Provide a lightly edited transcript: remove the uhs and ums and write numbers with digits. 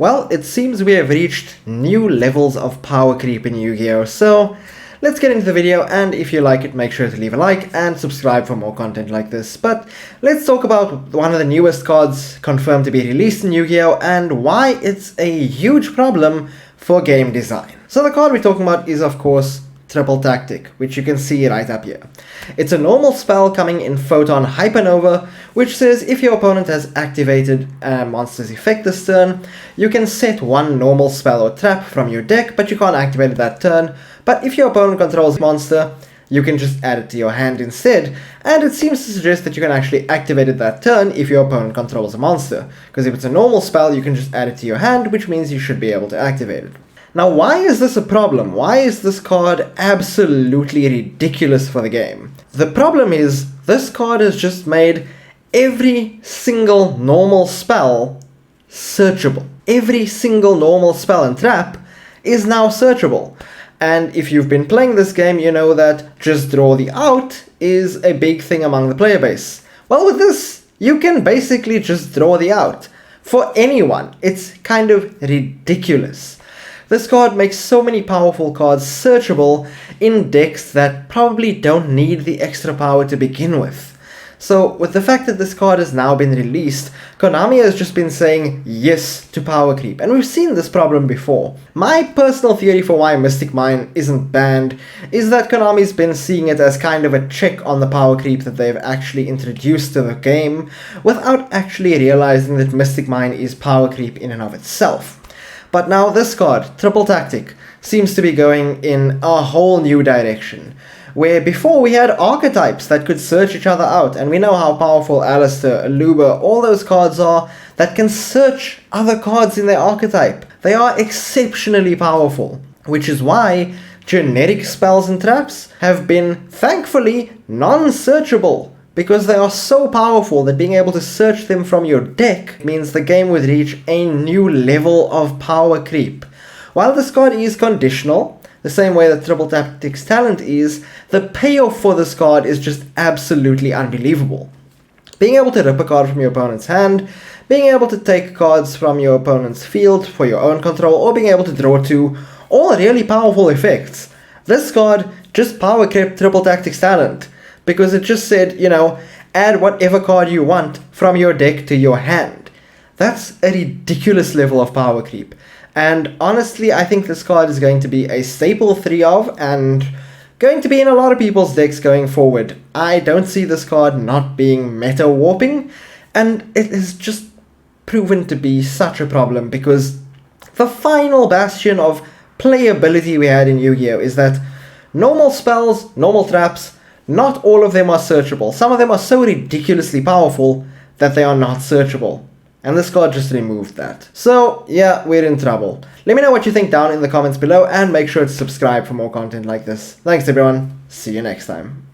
Well, it seems we have reached new levels of power creep in Yu-Gi-Oh! So let's get into the video, and if you like it, make sure to leave a like and subscribe for more content like this. But let's talk about one of the newest cards confirmed to be released in Yu-Gi-Oh! And why it's a huge problem for game design. So the card we're talking about is, of course, Triple Tactic, which you can see right up here. It's a normal spell coming in Photon Hypernova, which says if your opponent has activated a monster's effect this turn, you can set one normal spell or trap from your deck, but you can't activate it that turn. But if your opponent controls a monster, you can just add it to your hand instead, and it seems to suggest that you can actually activate it that turn if your opponent controls a monster, because if it's a normal spell, you can just add it to your hand, which means you should be able to activate it. Now, why is this a problem? Why is this card absolutely ridiculous for the game? The problem is, this card has just made every single normal spell searchable. Every single normal spell and trap is now searchable. And if you've been playing this game, you know that just draw the out is a big thing among the player base. Well, with this, you can basically just draw the out. For anyone, it's kind of ridiculous. This card makes so many powerful cards searchable in decks that probably don't need the extra power to begin with. So, with the fact that this card has now been released, Konami has just been saying yes to power creep, and we've seen this problem before. My personal theory for why Mystic Mine isn't banned is that Konami's been seeing it as kind of a check on the power creep that they've actually introduced to the game, without actually realizing that Mystic Mine is power creep in and of itself. But now this card, Triple Tactic, seems to be going in a whole new direction, where before we had archetypes that could search each other out, and we know how powerful Alistair, Aluba, all those cards are that can search other cards in their archetype. They are exceptionally powerful, which is why generic spells and traps have been, thankfully, non-searchable, because they are so powerful that being able to search them from your deck means the game would reach a new level of power creep. While this card is conditional, the same way that Triple Tactic's talent is, the payoff for this card is just absolutely unbelievable. Being able to rip a card from your opponent's hand, being able to take cards from your opponent's field for your own control, or being able to draw two, all really powerful effects. This card just power crept Triple Tactic's talent, because it just said, you know, add whatever card you want from your deck to your hand. That's a ridiculous level of power creep. And honestly, I think this card is going to be a staple 3 of, and going to be in a lot of people's decks going forward. I don't see this card not being meta warping, and it has just proven to be such a problem, because the final bastion of playability we had in Yu-Gi-Oh! Is that normal spells, normal traps, not all of them are searchable. Some of them are so ridiculously powerful that they are not searchable. And this card just removed that. So, yeah, we're in trouble. Let me know what you think down in the comments below, and make sure to subscribe for more content like this. Thanks everyone, see you next time.